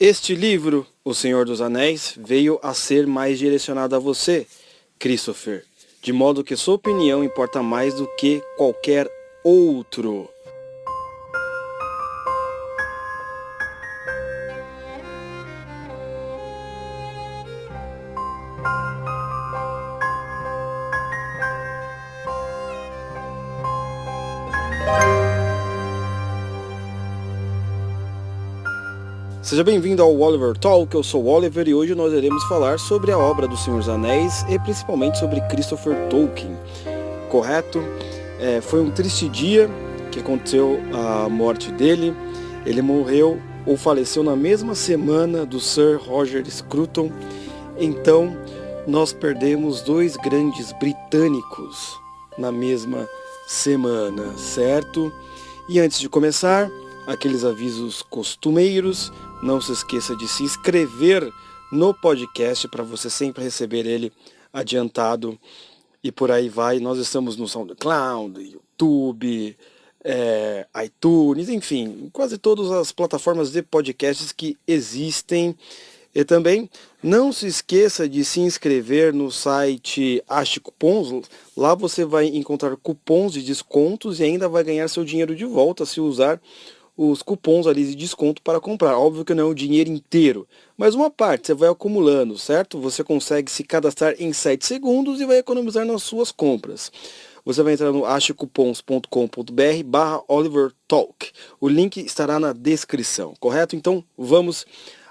Este livro, O Senhor dos Anéis, veio a ser mais direcionado a você, Christopher, de modo que sua opinião importa mais do que qualquer outro. Seja bem-vindo ao Oliver Talk, eu sou o Oliver e hoje nós iremos falar sobre a obra do Senhor dos Anéis e principalmente sobre Christopher Tolkien, correto? Foi um triste dia que aconteceu a morte dele. Ele morreu ou faleceu na mesma semana do Sir Roger Scruton, então nós perdemos dois grandes britânicos na mesma semana, certo? E antes de começar, aqueles avisos costumeiros, não se esqueça de se inscrever no podcast para você sempre receber ele adiantado e por aí vai. Nós estamos no SoundCloud, YouTube, iTunes, enfim, quase todas as plataformas de podcasts que existem. E também não se esqueça de se inscrever no site Ache Cupons. Lá você vai encontrar cupons de descontos e ainda vai ganhar seu dinheiro de volta se usar os cupons ali de desconto para comprar. Óbvio que não é o dinheiro inteiro, mas uma parte você vai acumulando, certo? Você consegue se cadastrar em 7 segundos e vai economizar nas suas compras. Você vai entrar no achecupons.com.br/OliverTalk. O link estará na descrição, correto? Então vamos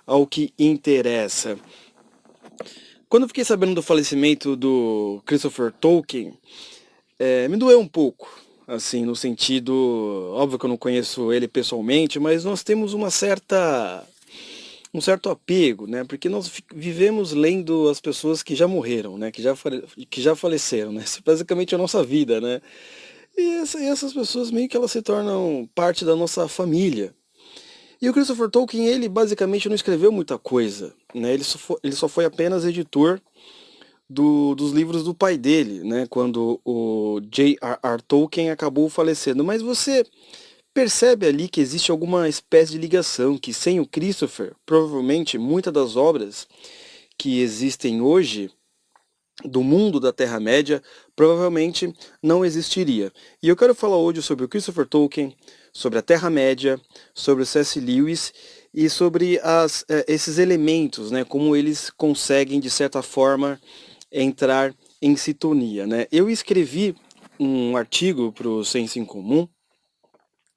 ao que interessa. Quando eu fiquei sabendo do falecimento do Christopher Tolkien, me doeu um pouco. Assim, no sentido, óbvio que eu não conheço ele pessoalmente, mas nós temos um certo apego, né? Porque nós vivemos lendo as pessoas que já morreram, né? Que já faleceram, né? Isso é basicamente a nossa vida, né? E essas pessoas meio que elas se tornam parte da nossa família. E o Christopher Tolkien, ele basicamente não escreveu muita coisa, né? Ele só foi apenas editor dos livros do pai dele, né, quando o J.R.R. Tolkien acabou falecendo. Mas você percebe ali que existe alguma espécie de ligação, que sem o Christopher, provavelmente muitas das obras que existem hoje do mundo da Terra-média provavelmente não existiria. E eu quero falar hoje sobre o Christopher Tolkien, sobre a Terra-média, sobre o C.S. Lewis e sobre esses elementos, né, como eles conseguem, de certa forma, entrar em sintonia, né? Eu escrevi um artigo para o Senso em Comum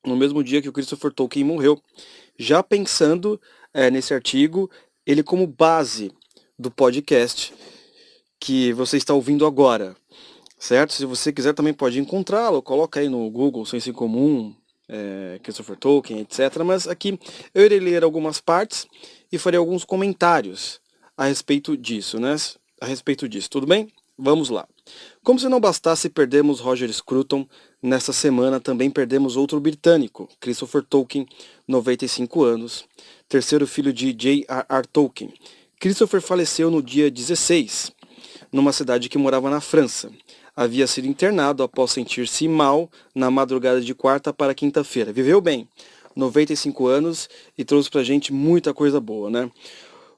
no mesmo dia que o Christopher Tolkien morreu, já pensando nesse artigo, ele como base do podcast que você está ouvindo agora, certo? Se você quiser também pode encontrá-lo, coloca aí no Google Senso em Comum, Christopher Tolkien, etc. Mas aqui eu irei ler algumas partes e farei alguns comentários a respeito disso, né? A respeito disso, tudo bem? Vamos lá. Como se não bastasse perdermos Roger Scruton, nesta semana também perdemos outro britânico, Christopher Tolkien, 95 anos, terceiro filho de J.R.R. Tolkien. Christopher faleceu no dia 16, numa cidade que morava na França. Havia sido internado após sentir-se mal na madrugada de quarta para quinta-feira. Viveu bem, 95 anos, e trouxe pra gente muita coisa boa, né?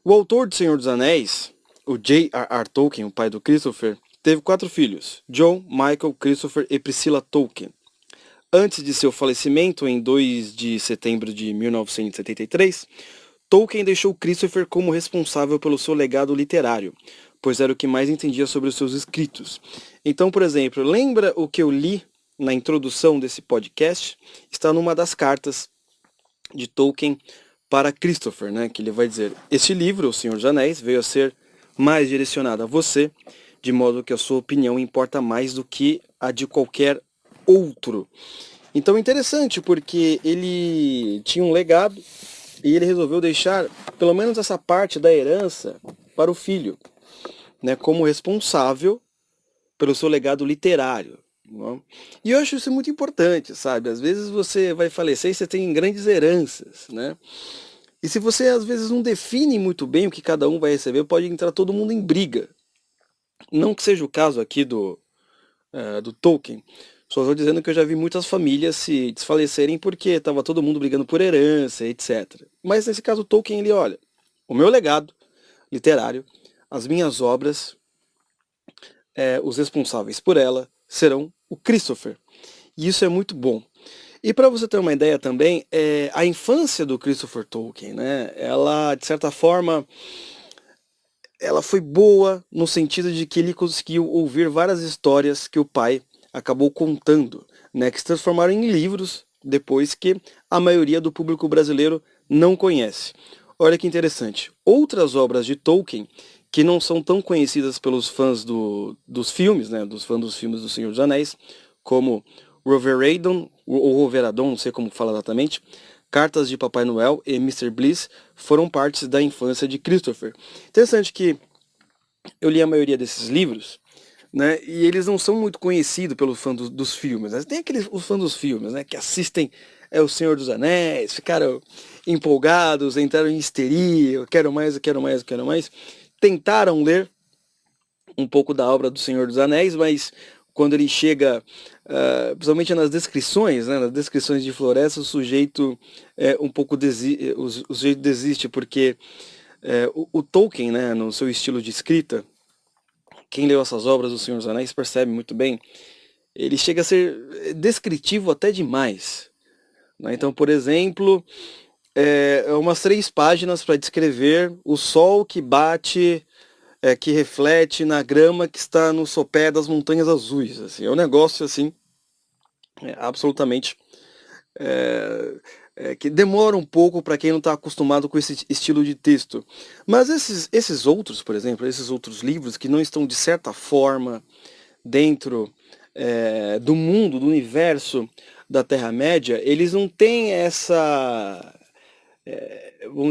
O autor de Senhor dos Anéis, o J.R.R. Tolkien, o pai do Christopher, teve 4 filhos, John, Michael, Christopher e Priscilla Tolkien. Antes de seu falecimento, em 2 de setembro de 1973, Tolkien deixou Christopher como responsável pelo seu legado literário, pois era o que mais entendia sobre os seus escritos. Então, por exemplo, lembra o que eu li na introdução desse podcast? Está numa das cartas de Tolkien para Christopher, né, que ele vai dizer: este livro, O Senhor dos Anéis, veio a ser mais direcionado a você, de modo que a sua opinião importa mais do que a de qualquer outro. Então é interessante, porque ele tinha um legado e ele resolveu deixar pelo menos essa parte da herança para o filho, né, como responsável pelo seu legado literário. Não? E eu acho isso muito importante, sabe? Às vezes você vai falecer e você tem grandes heranças, né? E se você às vezes não define muito bem o que cada um vai receber, pode entrar todo mundo em briga. Não que seja o caso aqui do Tolkien, Só estou dizendo que eu já vi muitas famílias se desfalecerem porque estava todo mundo brigando por herança, etc. Mas nesse caso, Tolkien, ele olha, o meu legado literário, as minhas obras, os responsáveis por ela serão o Christopher. E isso é muito bom. E para você ter uma ideia também, a infância do Christopher Tolkien, né, ela, de certa forma, ela foi boa no sentido de que ele conseguiu ouvir várias histórias que o pai acabou contando, né, que se transformaram em livros depois que a maioria do público brasileiro não conhece. Olha que interessante. Outras obras de Tolkien que não são tão conhecidas pelos fãs dos filmes, né, dos fãs dos filmes do Senhor dos Anéis, como Roveradon, ou Roveradon, não sei como fala exatamente, Cartas de Papai Noel e Mr. Bliss foram partes da infância de Christopher. Interessante que eu li a maioria desses livros, né, e eles não são muito conhecidos pelos fãs dos filmes. Né? Tem aqueles os fãs dos filmes, né, que assistem O Senhor dos Anéis, ficaram empolgados, entraram em histeria, eu quero mais, eu quero mais, eu quero mais. Tentaram ler um pouco da obra do Senhor dos Anéis, mas quando ele chega, principalmente nas descrições, né, nas descrições de floresta, o sujeito um pouco o sujeito desiste, porque o Tolkien, né, no seu estilo de escrita, quem leu essas obras do Senhor dos Anéis percebe muito bem, ele chega a ser descritivo até demais. Né? Então, por exemplo, umas 3 páginas para descrever o sol que bate, que reflete na grama que está no sopé das Montanhas Azuis. Assim, é um negócio assim, absolutamente que demora um pouco para quem não está acostumado com esse estilo de texto. Mas esses outros, por exemplo, esses outros livros que não estão de certa forma dentro do mundo, do universo da Terra-média, eles não têm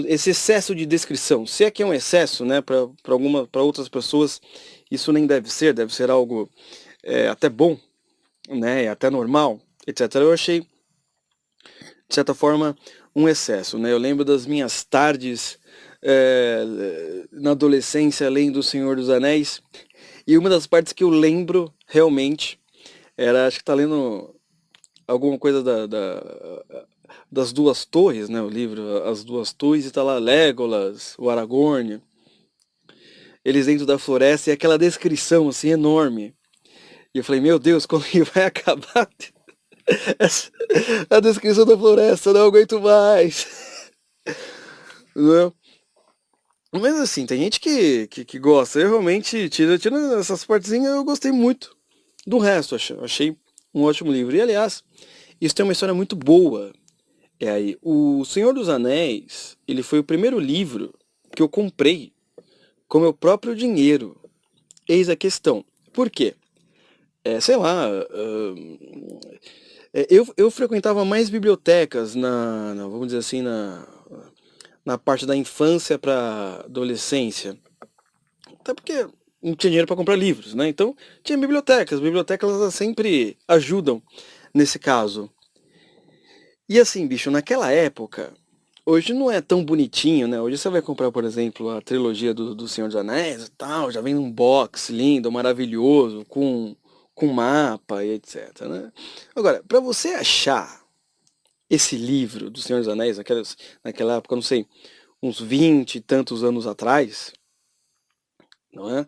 esse excesso de descrição. Se é que é um excesso, né, para outras pessoas, isso nem deve ser algo até bom, né, até normal, etc. Eu achei, de certa forma, um excesso. Né? Eu lembro das minhas tardes na adolescência lendo O Senhor dos Anéis, e uma das partes que eu lembro realmente era, acho que tá lendo alguma coisa das Duas Torres, né? O livro As Duas Torres, e tá lá Legolas, o Aragorn, eles dentro da floresta, e aquela descrição assim enorme. E eu falei, meu Deus, como que vai acabar a descrição da floresta? Eu não aguento mais. Não. Mas assim, tem gente que gosta. Eu realmente, tirando essas partezinhas, eu gostei muito do resto. Achei um ótimo livro. E aliás, isso tem uma história muito boa. Aí, O Senhor dos Anéis, ele foi o primeiro livro que eu comprei com meu próprio dinheiro. Eis a questão. Por quê? Sei lá, eu frequentava mais bibliotecas vamos dizer assim, na parte da infância para adolescência. Até porque não tinha dinheiro para comprar livros, né? Então tinha bibliotecas. Bibliotecas elas sempre ajudam nesse caso. E assim, bicho, naquela época, hoje não é tão bonitinho, né? Hoje você vai comprar, por exemplo, a trilogia do Senhor dos Anéis e tal, já vem num box lindo, maravilhoso, com mapa e etc, né? Agora, para você achar esse livro do Senhor dos Anéis, naquela época, não sei, uns 20 e tantos anos atrás, não é?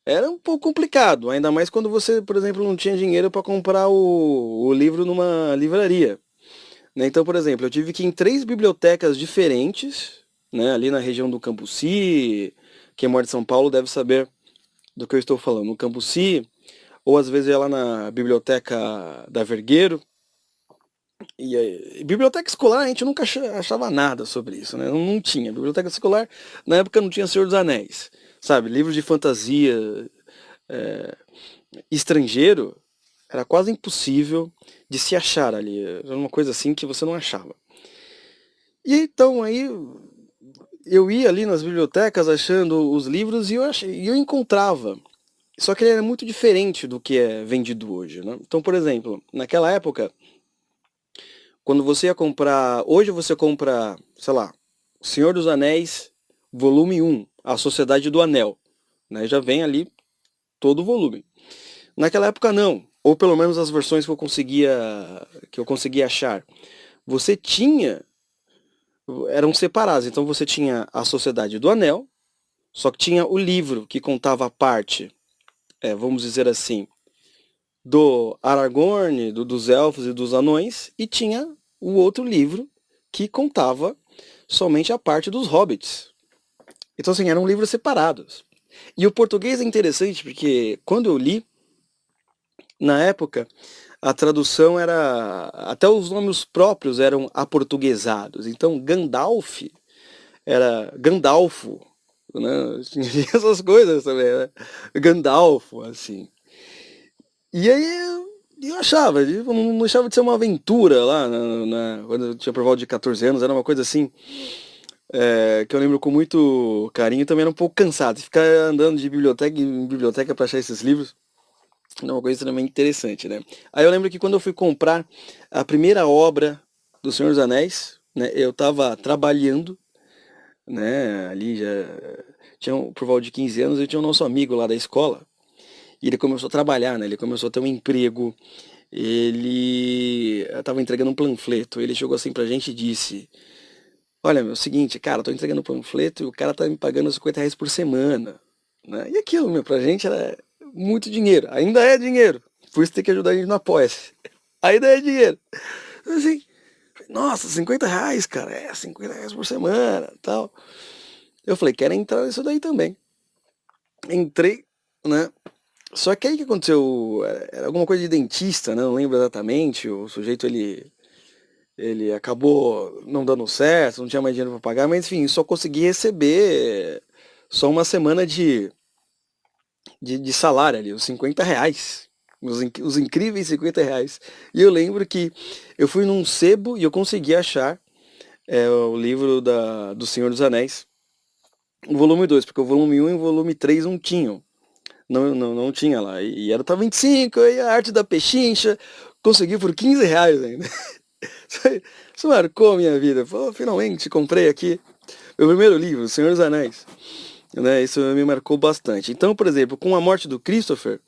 Era um pouco complicado, ainda mais quando você, por exemplo, não tinha dinheiro para comprar o livro numa livraria. Né? Então, por exemplo, eu tive que ir em 3 bibliotecas diferentes, né, ali na região do Cambuci. Quem mora em São Paulo deve saber do que eu estou falando. No Cambuci, ou às vezes ia lá na biblioteca da Vergueiro. E biblioteca escolar a gente nunca achava nada sobre isso, né? Não tinha. Biblioteca escolar, na época não tinha Senhor dos Anéis. Sabe, livros de fantasia estrangeiro, era quase impossível de se achar ali. Era uma coisa assim que você não achava. E então aí eu ia ali nas bibliotecas achando os livros e eu encontrava. Só que ele era muito diferente do que é vendido hoje, né? Então, por exemplo, naquela época, quando você ia comprar... Hoje você compra, sei lá, Senhor dos Anéis, volume 1, A Sociedade do Anel. Né? Já vem ali todo o volume. Naquela época não. ou pelo menos as versões que eu conseguia achar, você tinha, eram separadas. Então você tinha a Sociedade do Anel, só que tinha o livro que contava a parte, vamos dizer assim, do Aragorn, dos elfos e dos anões, e tinha o outro livro que contava somente a parte dos hobbits. Então, assim, eram livros separados. E o português é interessante porque quando eu li, na época, a tradução era. Até os nomes próprios eram aportuguesados. Então, Gandalf era Gandalfo, né? Tinha essas coisas também, né? Gandalfo, assim. E aí eu achava, não deixava de ser uma aventura lá, quando eu tinha por volta de 14 anos, era uma coisa assim, que eu lembro com muito carinho, também era um pouco cansado, ficar andando de biblioteca em biblioteca para achar esses livros, é uma coisa extremamente interessante, né? Aí eu lembro que quando eu fui comprar a primeira obra do Senhor dos Anéis, né, eu estava trabalhando, né, ali já tinha por volta de 15 anos, eu tinha o nosso amigo lá da escola, e ele começou a trabalhar, né? Ele começou a ter um emprego. Ele estava entregando um panfleto. Ele chegou assim pra gente e disse: Olha, meu, é o seguinte, cara, eu tô entregando um panfleto e o cara tá me pagando R$ 50 por semana. Né? E aquilo, meu, pra gente era muito dinheiro. Ainda é dinheiro. Por isso tem que ajudar a gente no Apoia-se. Ainda é dinheiro. Assim, nossa, R$ 50, cara. R$ 50 por semana, tal. Eu falei, quero entrar nisso daí também. Entrei, né? Só que aí o que aconteceu, era alguma coisa de dentista, né? Não lembro exatamente. O sujeito ele acabou não dando certo, não tinha mais dinheiro para pagar, mas enfim, só consegui receber só uma semana de salário ali, os R$ 50. Os incríveis R$ 50. E eu lembro que eu fui num sebo e eu consegui achar o livro do Senhor dos Anéis, o volume 2 porque o volume um e o volume 3 não tinham. Não tinha lá. E era pra 25, aí a arte da pechincha, consegui por R$ 15 ainda. Isso marcou a minha vida. Pô, finalmente comprei aqui meu primeiro livro, O Senhor dos Anéis. Né, isso me marcou bastante. Então, por exemplo, com a morte do Christopher,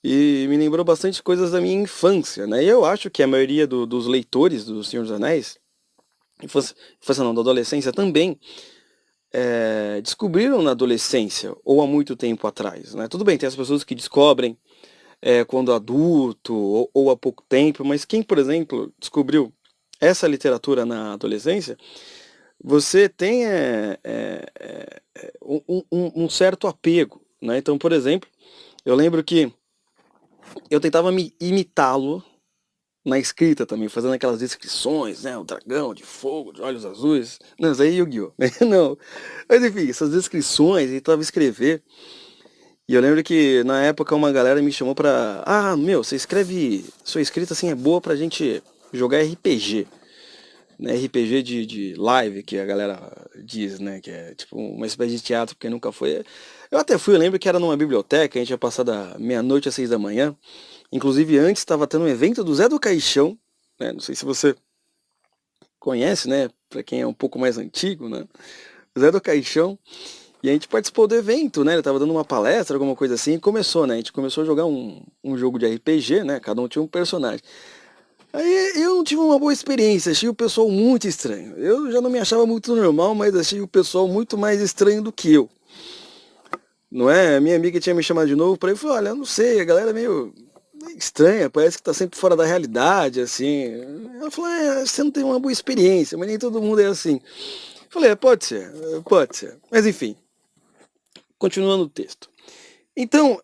e me lembrou bastante coisas da minha infância. Né? E eu acho que a maioria dos leitores do Senhor dos Anéis, infância não, da adolescência também, descobriram na adolescência ou há muito tempo atrás. Né? Tudo bem, tem as pessoas que descobrem quando adulto ou há pouco tempo, mas quem, por exemplo, descobriu essa literatura na adolescência, você tem um certo apego. Né? Então, por exemplo, eu lembro que eu tentava me imitá-lo na escrita também, fazendo aquelas descrições, né? O dragão de fogo, de olhos azuis. Não, isso aí é Yu-Gi-Oh! Não. Mas enfim, essas descrições, eu tentava escrever. E eu lembro que na época uma galera me chamou pra. Ah, meu, você escreve. Sua escrita assim é boa pra gente jogar RPG. Né? RPG de live, que a galera diz, né? Que é tipo uma espécie de teatro, porque nunca foi. Eu até fui, eu lembro que era numa biblioteca, a gente ia passar da meia-noite às 6 da manhã. Inclusive antes estava tendo um evento do Zé do Caixão, né? Não sei se você conhece, né? Pra quem é um pouco mais antigo, né? Zé do Caixão. E a gente participou do evento, né? Ele tava dando uma palestra, alguma coisa assim, e começou, né? A gente começou a jogar um jogo de RPG, né? Cada um tinha um personagem. Aí eu não tive uma boa experiência, achei o pessoal muito estranho. Eu já não me achava muito normal, mas achei o pessoal muito mais estranho do que eu. Não é? A minha amiga tinha me chamado de novo para ele e falou, olha, eu não sei, a galera é meio estranha, parece que tá sempre fora da realidade, assim. Ela falou, você não tem uma boa experiência, mas nem todo mundo é assim. Eu falei, pode ser, pode ser. Mas enfim, continuando o texto. Então,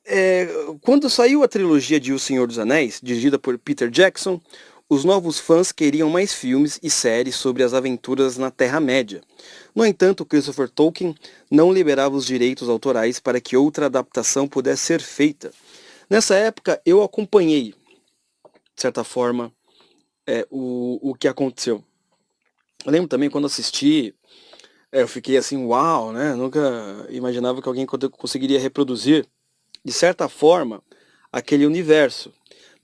quando saiu a trilogia de O Senhor dos Anéis, dirigida por Peter Jackson, os novos fãs queriam mais filmes e séries sobre as aventuras na Terra-média. No entanto, Christopher Tolkien não liberava os direitos autorais para que outra adaptação pudesse ser feita. Nessa época, eu acompanhei, de certa forma, o que aconteceu. Eu lembro também quando assisti, eu fiquei assim, uau, né? Nunca imaginava que alguém conseguiria reproduzir, de certa forma, aquele universo.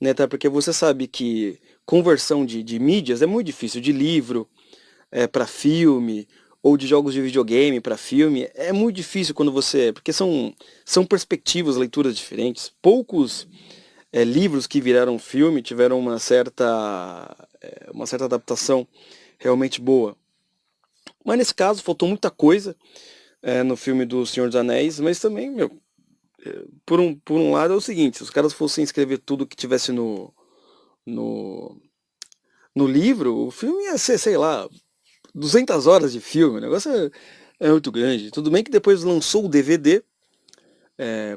Né? Até porque você sabe que conversão de mídias é muito difícil, de livro para filme, ou de jogos de videogame para filme, é muito difícil quando você. Porque são perspectivas, leituras diferentes. Poucos livros que viraram filme tiveram uma certa adaptação realmente boa. Mas nesse caso faltou muita coisa no filme do Senhor dos Anéis, mas também, meu, por um lado é o seguinte, se os caras fossem escrever tudo que tivesse no, no livro, o filme ia ser, sei lá, 200 horas de filme, o negócio é muito grande. Tudo bem que depois lançou o DVD,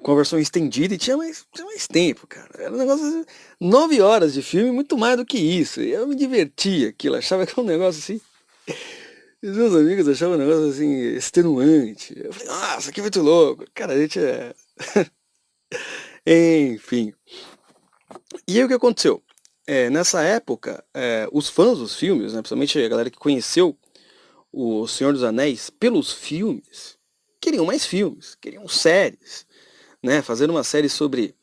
com a versão estendida e tinha mais tempo, cara. Era um negócio assim, 9 horas de filme, muito mais do que isso. E eu me divertia aquilo, achava que era um negócio assim. E os meus amigos achavam um negócio assim, extenuante. Eu falei, nossa, isso aqui é muito louco. Cara, a gente é. Enfim. E aí o que aconteceu? Nessa época, os fãs dos filmes, né, principalmente a galera que conheceu o Senhor dos Anéis pelos filmes, queriam mais filmes, queriam séries, né? Fazer uma série sobre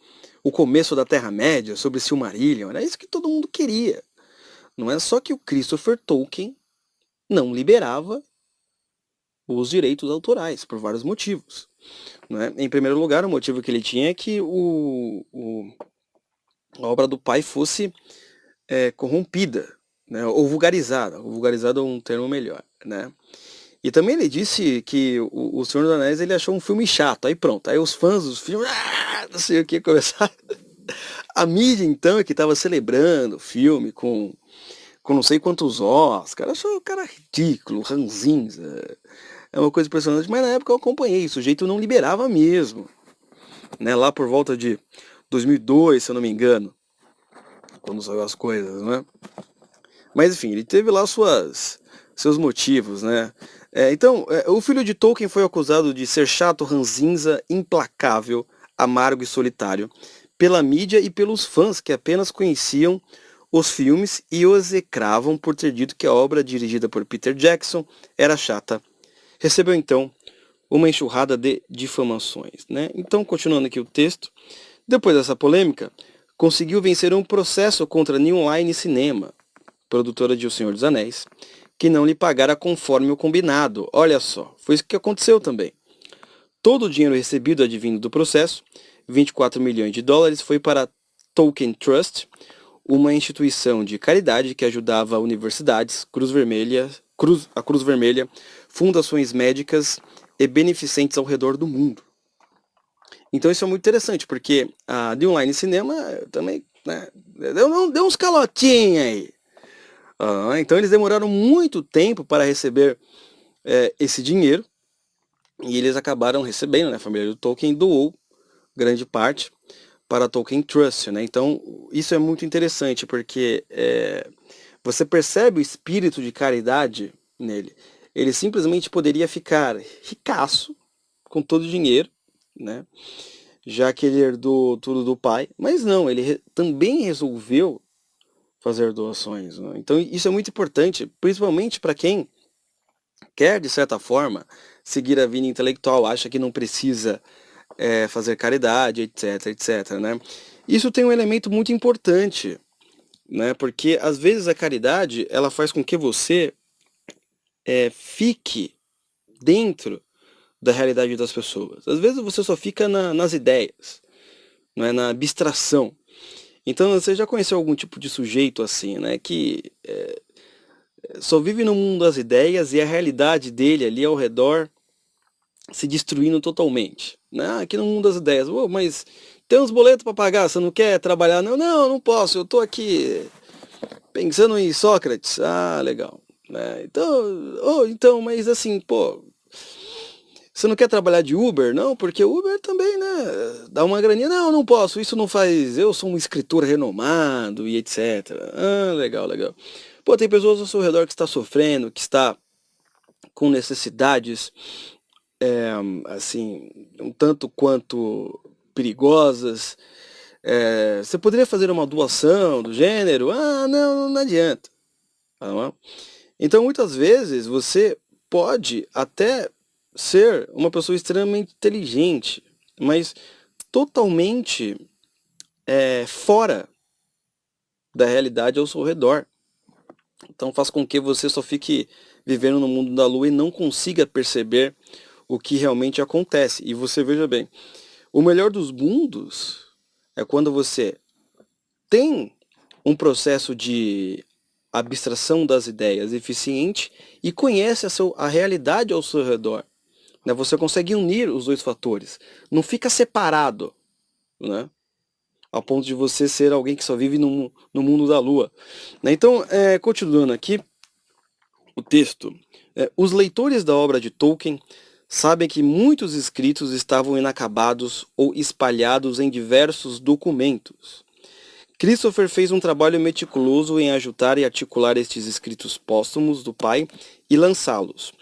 o começo da Terra-média, sobre Silmarillion, era isso que todo mundo queria. Não é só que o Christopher Tolkien não liberava os direitos autorais, por vários motivos. Né? Em primeiro lugar, o motivo que ele tinha é que a obra do pai fosse corrompida, né? Ou vulgarizada. O vulgarizado é um termo melhor. Né? E também ele disse que o Senhor dos Anéis ele achou um filme chato. Aí pronto, aí os fãs dos filmes, não sei o que, começaram. A mídia, então, que estava celebrando o filme com não sei quantos Oscars, achou o cara ridículo, ranzinza. É uma coisa impressionante, mas na época eu acompanhei, o sujeito não liberava mesmo. Né? Lá por volta de 2002, se eu não me engano, quando saiu as coisas, né? Mas enfim, ele teve lá seus motivos, né? Então, o filho de Tolkien foi acusado de ser chato, ranzinza, implacável, amargo e solitário, pela mídia e pelos fãs que apenas conheciam os filmes e o execravam por ter dito que a obra dirigida por Peter Jackson era chata. Recebeu então uma enxurrada de difamações, né? Então, continuando aqui o texto, depois dessa polêmica, conseguiu vencer um processo contra a New Line Cinema, produtora de O Senhor dos Anéis, que não lhe pagara conforme o combinado. Olha só, foi isso que aconteceu também. Todo o dinheiro recebido advindo do processo, 24 milhões de dólares, foi para a Tolkien Trust, uma instituição de caridade que ajudava universidades, a Cruz Vermelha, fundações médicas e beneficentes ao redor do mundo. Então isso é muito interessante, porque a The Online Cinema também, né, deu uns calotinhos aí. Então eles demoraram muito tempo para receber esse dinheiro, e eles acabaram recebendo, né? A família do Tolkien doou grande parte para a Tolkien Trust, né? Então isso é muito interessante, porque você percebe o espírito de caridade nele. Ele simplesmente poderia ficar ricaço com todo o dinheiro, né? Já que ele herdou tudo do pai, mas não, ele também resolveu fazer doações. Né? Então isso é muito importante, principalmente para quem quer, de certa forma, seguir a vida intelectual, acha que não precisa fazer caridade, etc, etc. Né? Isso tem um elemento muito importante, né? Porque às vezes a caridade ela faz com que você fique dentro da realidade das pessoas. Às vezes você só fica nas ideias, não é na abstração. Então você já conheceu algum tipo de sujeito assim, né? Que só vive no mundo das ideias e a realidade dele ali ao redor se destruindo totalmente. Né? Aqui no mundo das ideias, mas tem uns boletos para pagar, você não quer trabalhar? Não, não posso, eu tô aqui pensando em Sócrates. Ah, legal. Né? Então, mas assim, pô, você não quer trabalhar de Uber? Não, porque Uber também, né, dá uma graninha. Não, não posso, isso não faz, eu sou um escritor renomado e etc. Ah, legal, legal. Pô, tem pessoas ao seu redor que está sofrendo, que está com necessidades assim, um tanto quanto perigosas. Você poderia fazer uma doação do gênero? Ah, não, não adianta. Tá. Então, muitas vezes, você pode até ser uma pessoa extremamente inteligente, mas totalmente fora da realidade ao seu redor. Então, faz com que você só fique vivendo no mundo da lua e não consiga perceber o que realmente acontece. E você veja bem, o melhor dos mundos é quando você tem um processo de abstração das ideias eficiente e conhece a realidade ao seu redor. Né? Você consegue unir os dois fatores. Não fica separado, né? Ao ponto de você ser alguém que só vive no mundo da lua. Né? Então, continuando aqui, o texto. Os leitores da obra de Tolkien sabem que muitos escritos estavam inacabados ou espalhados em diversos documentos. Christopher fez um trabalho meticuloso em ajudar e articular estes escritos póstumos do pai e lançá-los.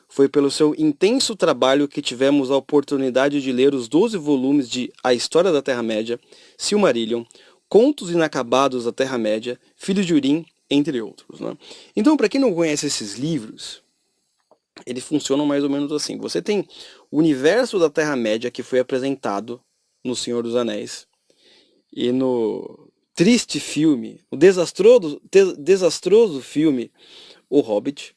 Foi pelo seu intenso trabalho que tivemos a oportunidade de ler os 12 volumes de A História da Terra-média, Silmarillion, Contos Inacabados da Terra-média, Filhos de Húrin, entre outros. Né? Então, para quem não conhece esses livros, eles funcionam mais ou menos assim. Você tem o universo da Terra-média que foi apresentado no Senhor dos Anéis e no triste filme, o desastroso filme O Hobbit.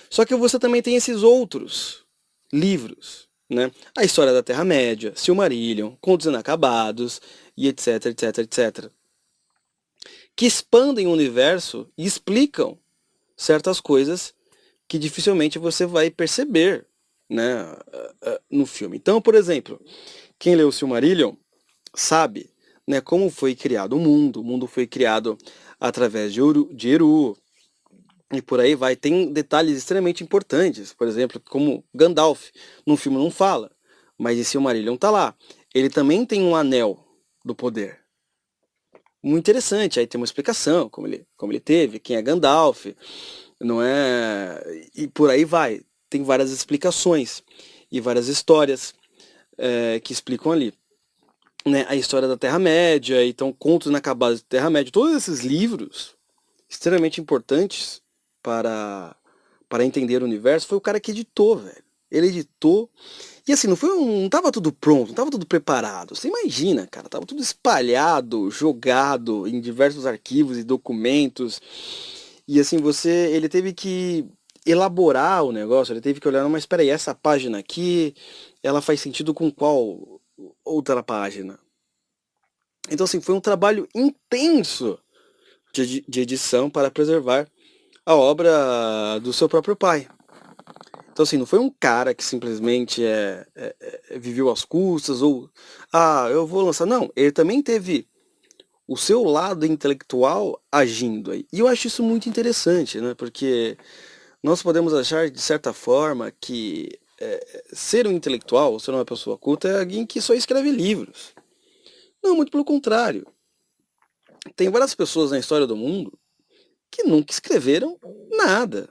Só que você também tem esses outros livros, né? A História da Terra-média, Silmarillion, Contos Inacabados e etc, etc, etc. Que expandem o universo e explicam certas coisas que dificilmente você vai perceber, né, no filme. Então, por exemplo, quem leu Silmarillion sabe, né, como foi criado o mundo foi criado através de Eru, e por aí vai. Tem detalhes extremamente importantes, por exemplo, como Gandalf, no filme não fala, mas em Silmarillion tá lá. Ele também tem um anel do poder. Muito interessante, aí tem uma explicação, como ele teve, quem é Gandalf, não é? E por aí vai. Tem várias explicações e várias histórias que explicam ali. Né? A história da Terra-média, então Contos Inacabados da Terra-média, todos esses livros extremamente importantes para entender o universo, foi o cara que editou, velho. Ele editou. E assim, não tava tudo pronto, não tava tudo preparado. Você imagina, cara, tava tudo espalhado, jogado em diversos arquivos e documentos. E assim, ele teve que elaborar o negócio, ele teve que olhar, mas espera aí, essa página aqui, ela faz sentido com qual outra página? Então assim, foi um trabalho intenso de edição para preservar a obra do seu próprio pai. Então assim, não foi um cara que simplesmente viveu às custas ou eu vou lançar. Não, ele também teve o seu lado intelectual agindo aí. E eu acho isso muito interessante, né? Porque nós podemos achar, de certa forma, que ser um intelectual, ser uma pessoa culta, é alguém que só escreve livros. Não, muito pelo contrário. Tem várias pessoas na história do mundo que nunca escreveram nada.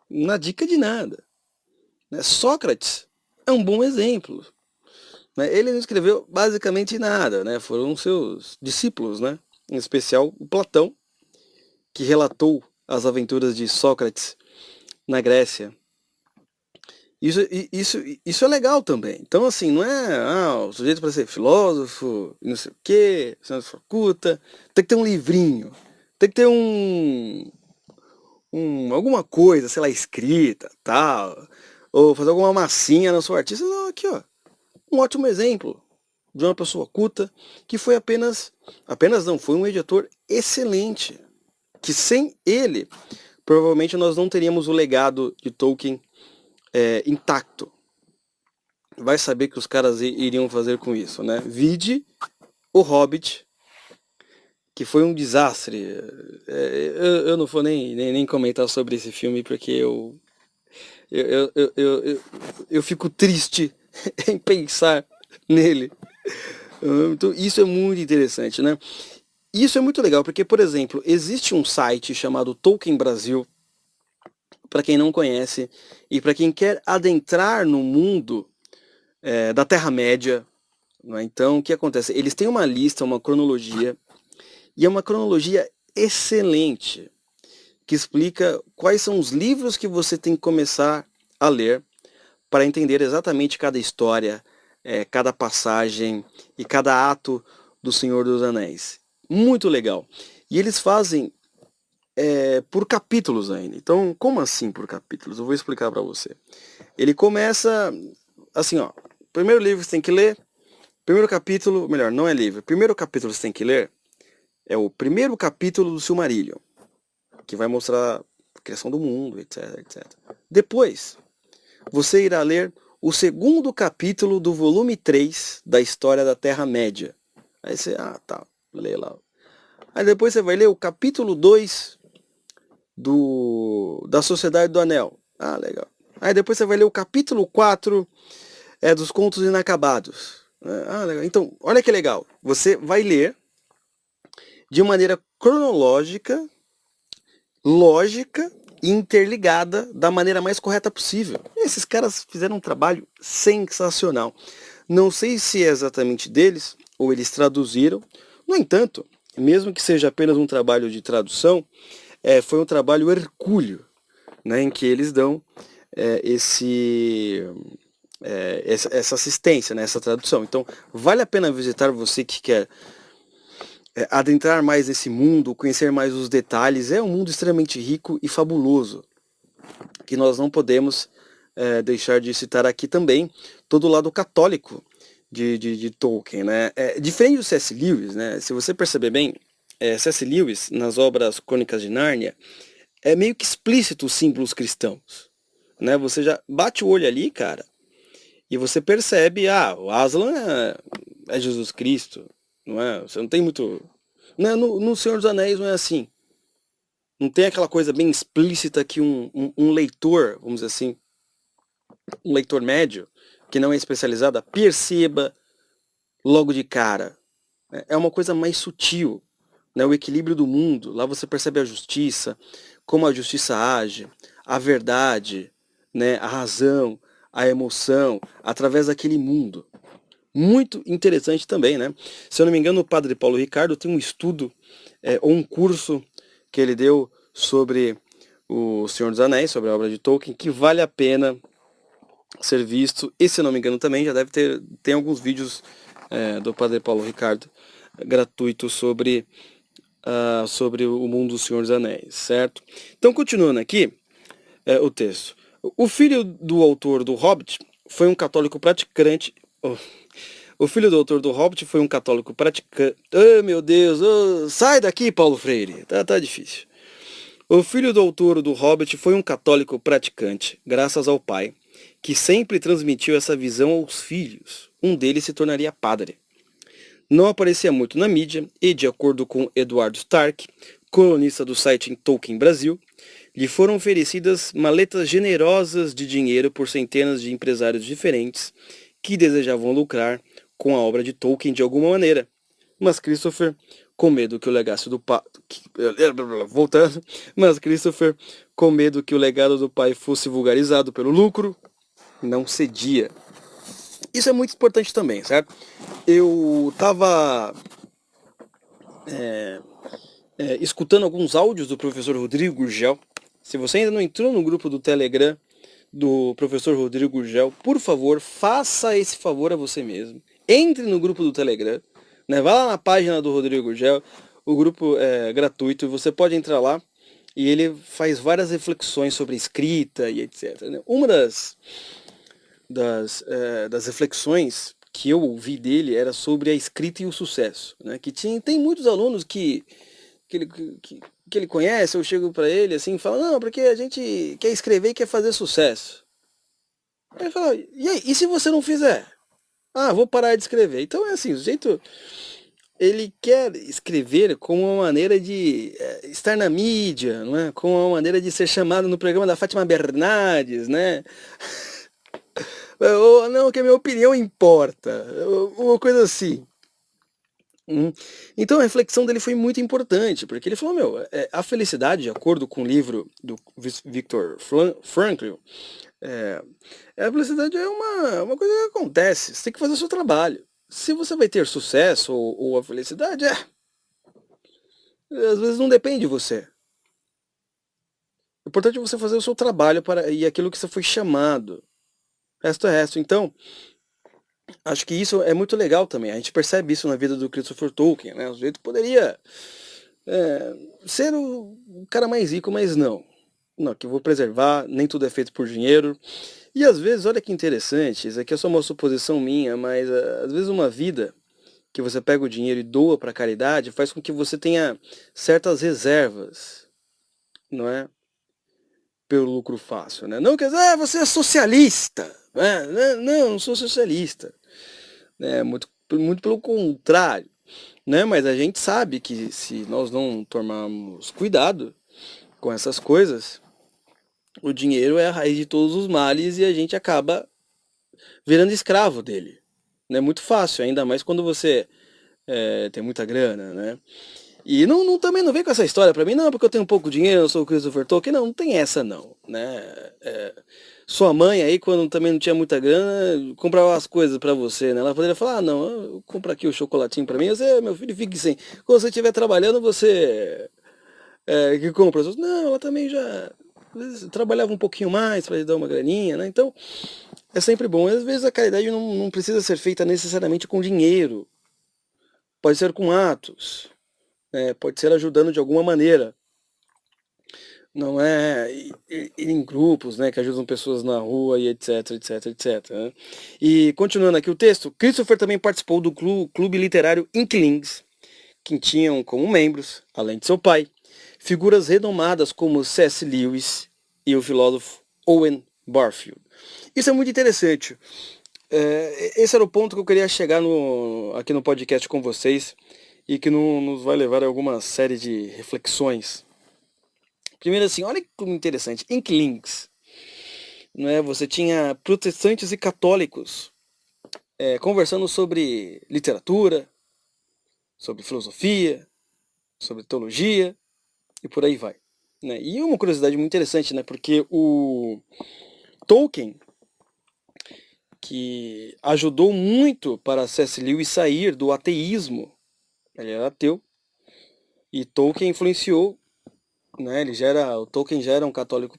Na dica de nada. Né? Sócrates é um bom exemplo. Né? Ele não escreveu basicamente nada, né? Foram seus discípulos, né? Em especial o Platão, que relatou as aventuras de Sócrates na Grécia. Isso é legal também. Então, assim, não é o sujeito para ser filósofo, não sei o quê, ciência faculta, tem que ter um livrinho, tem que ter alguma coisa, sei lá, escrita, tal, ou fazer alguma massinha na sua artista. Não, aqui, ó, um ótimo exemplo de uma pessoa culta que foi apenas não, foi um editor excelente, que sem ele, provavelmente nós não teríamos o legado de Tolkien intacto. Vai saber o que os caras iriam fazer com isso, né? Vide O Hobbit, que foi um desastre. Eu não vou nem comentar sobre esse filme, porque eu fico triste em pensar nele. Então, isso é muito interessante, né? Isso é muito legal, porque, por exemplo, existe um site chamado Tolkien Brasil, para quem não conhece, e para quem quer adentrar no mundo da Terra-média. Né? Então, o que acontece? Eles têm uma lista, uma cronologia, e é uma cronologia excelente, que explica quais são os livros que você tem que começar a ler para entender exatamente cada história, cada passagem e cada ato do Senhor dos Anéis. Muito legal. E eles fazem por capítulos ainda. Então, como assim por capítulos? Eu vou explicar para você. Ele começa assim, ó. Primeiro livro que você tem que ler, primeiro capítulo, melhor, não é livro. Primeiro capítulo você tem que ler É o primeiro capítulo do Silmarillion, que vai mostrar a criação do mundo, etc, etc. Depois, você irá ler o segundo capítulo do volume 3 da história da Terra-média. Aí você, tá, lê lá. Aí depois você vai ler o capítulo 2 da Sociedade do Anel. Legal. Aí depois você vai ler o capítulo 4 dos Contos Inacabados. Legal. Então, olha que legal. Você vai ler de maneira cronológica, lógica e interligada da maneira mais correta possível. E esses caras fizeram um trabalho sensacional. Não sei se é exatamente deles ou eles traduziram. No entanto, mesmo que seja apenas um trabalho de tradução, foi um trabalho hercúleo, né, em que eles dão essa assistência, né, essa tradução. Então, vale a pena visitar, você que quer adentrar mais nesse mundo, conhecer mais os detalhes. É um mundo extremamente rico e fabuloso, que nós não podemos deixar de citar aqui também todo o lado católico de Tolkien, né? Diferente do C.S. Lewis, né? Se você perceber bem, C.S. Lewis, nas obras Crônicas de Nárnia, é meio que explícito os símbolos cristãos, né? Você já bate o olho ali, cara, e você percebe, o Aslan é Jesus Cristo, não é? Você não tem muito... Né? No Senhor dos Anéis não é assim. Não tem aquela coisa bem explícita que um leitor, vamos dizer assim, um leitor médio, que não é especializado, perceba logo de cara. É uma coisa mais sutil, né? O equilíbrio do mundo. Lá você percebe a justiça, como a justiça age, a verdade, né? A razão, a emoção, através daquele mundo. Muito interessante também, né? Se eu não me engano, o padre Paulo Ricardo tem um estudo, ou um curso que ele deu sobre o Senhor dos Anéis, sobre a obra de Tolkien, que vale a pena ser visto. E se eu não me engano também, já deve ter, tem alguns vídeos do padre Paulo Ricardo gratuitos sobre o mundo do Senhor dos Anéis, certo? Então, continuando aqui o texto. O filho do autor do Hobbit foi um católico praticante... O filho do autor do Hobbit foi um católico praticante... meu Deus! Sai daqui, Paulo Freire! Tá difícil. O filho do autor do Hobbit foi um católico praticante, graças ao pai, que sempre transmitiu essa visão aos filhos. Um deles se tornaria padre. Não aparecia muito na mídia e, de acordo com Eduardo Stark, colunista do site em Tolkien Brasil, lhe foram oferecidas maletas generosas de dinheiro por centenas de empresários diferentes que desejavam lucrar com a obra de Tolkien de alguma maneira. Mas Christopher, com medo que o legado do pai... Voltando. Mas Christopher, com medo que o legado do pai fosse vulgarizado pelo lucro, não cedia. Isso é muito importante também, certo? Eu estava escutando alguns áudios do professor Rodrigo Gurgel. Se você ainda não entrou no grupo do Telegram do professor Rodrigo Gurgel, por favor, faça esse favor a você mesmo. Entre no grupo do Telegram, né? Vá lá na página do Rodrigo Gurgel, o grupo é gratuito, e você pode entrar lá e ele faz várias reflexões sobre escrita e etc. Né? Uma das reflexões que eu ouvi dele era sobre a escrita e o sucesso, né? Que tem muitos alunos que ele conhece, eu chego para ele assim e falo, não, porque a gente quer escrever e quer fazer sucesso. Aí ele fala, e aí, e se você não fizer? Vou parar de escrever. Então é assim, o sujeito, ele quer escrever como uma maneira de estar na mídia, não é? Como uma maneira de ser chamado no programa da Fátima Bernardes, né? Ou, não, que a minha opinião importa, uma coisa assim. Então a reflexão dele foi muito importante, porque ele falou, a felicidade, de acordo com o livro do Viktor Frankl, a felicidade é uma coisa que acontece, você tem que fazer o seu trabalho. Se você vai ter sucesso ou a felicidade, às vezes não depende de você. O importante é você fazer o seu trabalho e aquilo que você foi chamado. Resto é resto. Então, acho que isso é muito legal também. A gente percebe isso na vida do Christopher Tolkien, né? O sujeito poderia ser o cara mais rico, mas não. Não, que eu vou preservar, nem tudo é feito por dinheiro. E às vezes, olha que interessante, isso aqui é só uma suposição minha, mas às vezes uma vida que você pega o dinheiro e doa para a caridade, faz com que você tenha certas reservas, não é? Pelo lucro fácil, né? Não quer dizer, você é socialista, né? Não sou socialista, né? Muito pelo contrário, né? Mas a gente sabe que se nós não tomarmos cuidado com essas coisas, o dinheiro é a raiz de todos os males e a gente acaba virando escravo dele. Não é muito fácil, ainda mais quando você tem muita grana, né? E também não vem com essa história pra mim, não, porque eu tenho pouco dinheiro, eu sou o Christopher Tolkien. Não tem essa não, né? Sua mãe aí, quando também não tinha muita grana, comprava as coisas pra você, né? Ela poderia falar, não, eu compro aqui o chocolatinho pra mim, você, meu filho, fique sem. Quando você estiver trabalhando, você que compra. Não, ela também já às vezes, trabalhava um pouquinho mais pra lhe dar uma graninha, né? Então, é sempre bom. Às vezes a caridade não precisa ser feita necessariamente com dinheiro. Pode ser com atos, né? Pode ser ajudando de alguma maneira. Não é ir em grupos, né, que ajudam pessoas na rua e etc, etc, etc. Né? E continuando aqui o texto, Christopher também participou do clube literário Inklings, que tinham como membros, além de seu pai, figuras renomadas como C.S. Lewis e o filósofo Owen Barfield. Isso é muito interessante. Esse era o ponto que eu queria chegar aqui no podcast com vocês e que nos vai levar a alguma série de reflexões. Primeiro assim, olha que interessante, Inklings, né? Você tinha protestantes e católicos conversando sobre literatura, sobre filosofia, sobre teologia e por aí vai. Né? E uma curiosidade muito interessante, né? Porque o Tolkien, que ajudou muito para C.S. Lewis sair do ateísmo, ele era ateu, e Tolkien influenciou, né? O Tolkien já era um católico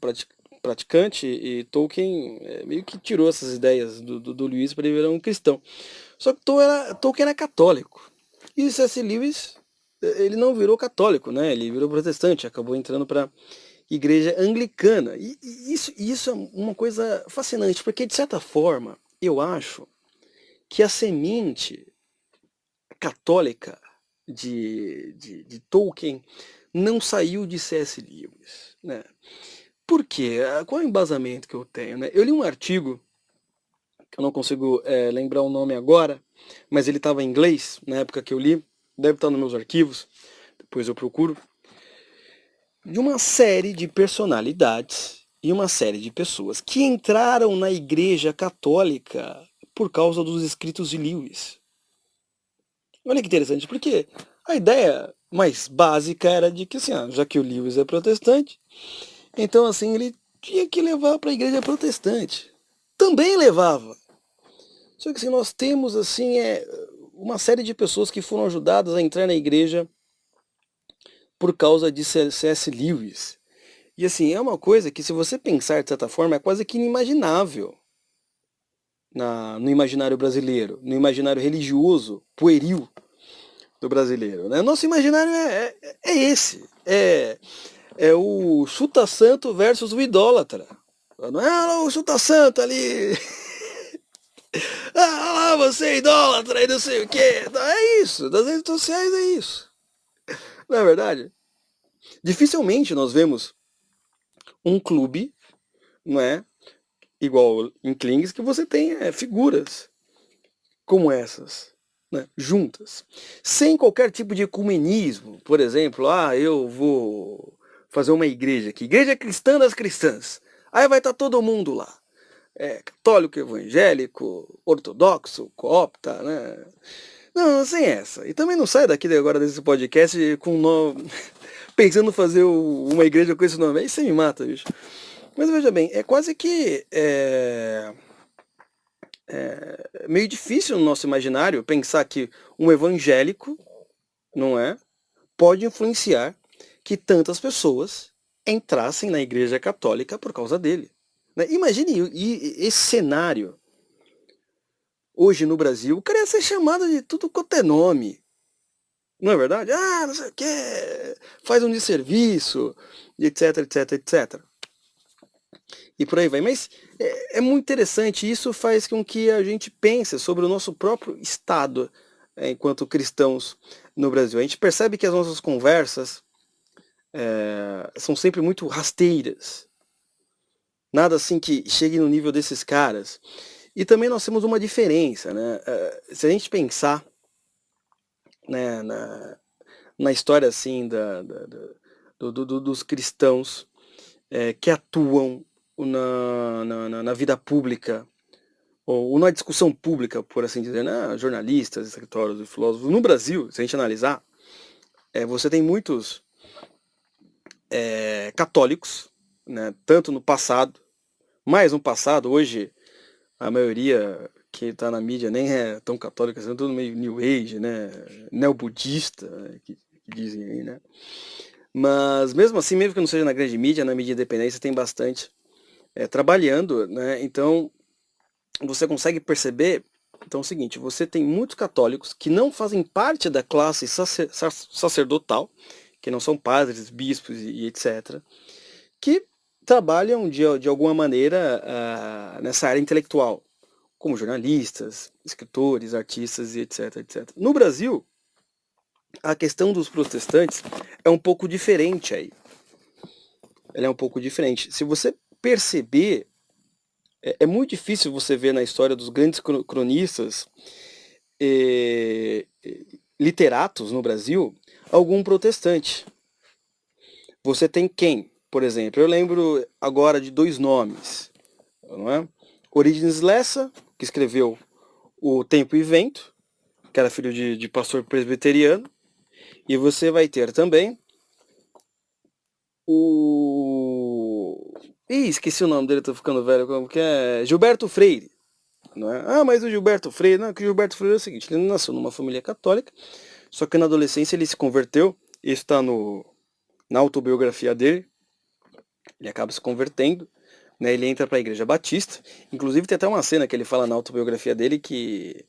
praticante e Tolkien meio que tirou essas ideias do Lewis para ele virar um cristão. Só que Tolkien era católico. E C.S. Lewis, ele não virou católico, né? Ele virou protestante, acabou entrando para igreja anglicana. E isso é uma coisa fascinante, porque de certa forma, eu acho que a semente católica de Tolkien não saiu de C.S. Lewis, né? Por quê? Qual é o embasamento que eu tenho, né? Eu li um artigo, que eu não consigo lembrar o nome agora, mas ele estava em inglês, na época que eu li, deve estar nos meus arquivos, depois eu procuro, de uma série de personalidades e uma série de pessoas que entraram na Igreja Católica por causa dos escritos de Lewis. Olha que interessante, porque a ideia mais básica era de que, assim, já que o Lewis é protestante, então, assim, ele tinha que levar para a igreja protestante. Também levava. Só que, assim, nós temos, assim, uma série de pessoas que foram ajudadas a entrar na igreja por causa de C.S. Lewis. E, assim, é uma coisa que, se você pensar de certa forma, é quase que inimaginável no imaginário brasileiro, no imaginário religioso, pueril do brasileiro. Né? Nosso imaginário é esse. É o chuta-santo versus o idólatra. Não é o chuta-santo ali. Ah, você é idólatra e não sei o quê. É isso. Das redes sociais é isso. Não é verdade? Dificilmente nós vemos um clube, não é? Igual em Klings, que você tem figuras como essas. Né, juntas, sem qualquer tipo de ecumenismo. Por exemplo, eu vou fazer uma igreja aqui, igreja cristã das cristãs, aí vai estar todo mundo lá, católico, evangélico, ortodoxo, coopta, né? Não, sem essa. E também não sai daqui agora desse podcast pensando em fazer uma igreja com esse nome, aí você me mata, bicho. Mas veja bem, é quase que meio difícil no nosso imaginário pensar que um evangélico, não é, pode influenciar que tantas pessoas entrassem na igreja católica por causa dele. Né? Imagine esse cenário hoje no Brasil, o cara ia ser chamado de tudo quanto é nome. Não é verdade? Não sei o que, faz um desserviço, etc, etc, etc. E por aí vai. Mas é muito interessante, isso faz com que a gente pense sobre o nosso próprio estado enquanto cristãos no Brasil. A gente percebe que as nossas conversas são sempre muito rasteiras. Nada assim que chegue no nível desses caras. E também nós temos uma diferença, né? Se a gente pensar, né, na história assim dos cristãos que atuam na vida pública, ou na discussão pública, por assim dizer, né? Jornalistas, escritores e filósofos. No Brasil, se a gente analisar, você tem muitos católicos, né? Tanto no passado, mais no passado, hoje a maioria que está na mídia nem é tão católica, são tudo meio New Age, né? Neobudista, né? que dizem aí, né? Mas mesmo assim, mesmo que não seja na grande mídia, na mídia independente, tem bastante trabalhando, né? Então, você consegue perceber, então é o seguinte, você tem muitos católicos que não fazem parte da classe sacerdotal, que não são padres, bispos e etc., que trabalham de alguma maneira nessa área intelectual, como jornalistas, escritores, artistas e etc, etc. No Brasil, a questão dos protestantes é um pouco diferente aí. Ela é um pouco diferente. Se você perceber, é muito difícil você ver na história dos grandes cronistas literatos no Brasil algum protestante. Você tem quem, por exemplo? Eu lembro agora de dois nomes, não é? Orígenes Lessa, que escreveu O Tempo e Vento, que era filho de pastor presbiteriano, e você vai ter também esqueci o nome dele, tô ficando velho, como que é? Gilberto Freire. Não é? Ah, mas o Gilberto Freire... Não, que o Gilberto Freire é o seguinte, ele nasceu numa família católica, só que na adolescência ele se converteu, isso está na autobiografia dele, ele acaba se convertendo, né? Ele entra para a Igreja Batista, inclusive tem até uma cena que ele fala na autobiografia dele que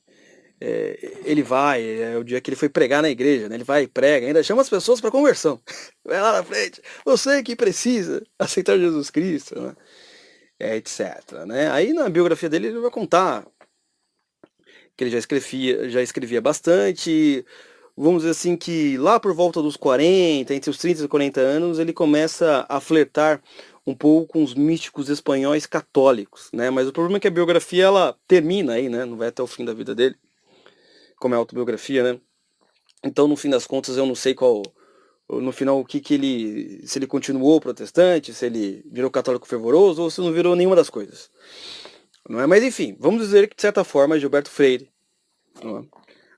ele vai, o dia que ele foi pregar na igreja, né? Ele vai e prega, ainda chama as pessoas para conversão. Vai lá na frente, você que precisa aceitar Jesus Cristo, né? Etc. Né? Aí na biografia dele ele vai contar que ele já escrevia bastante. Vamos dizer assim que lá por volta dos 40, entre os 30 e 40 anos, ele começa a flertar um pouco com os místicos espanhóis católicos, né? Mas o problema é que a biografia ela termina aí, né? Não vai até o fim da vida dele, como é a autobiografia, né? Então, no fim das contas, eu não sei no final, se ele continuou protestante, se ele virou católico fervoroso, ou se não virou nenhuma das coisas. Não é? Mas enfim, vamos dizer que de certa forma, Gilberto Freire, não é?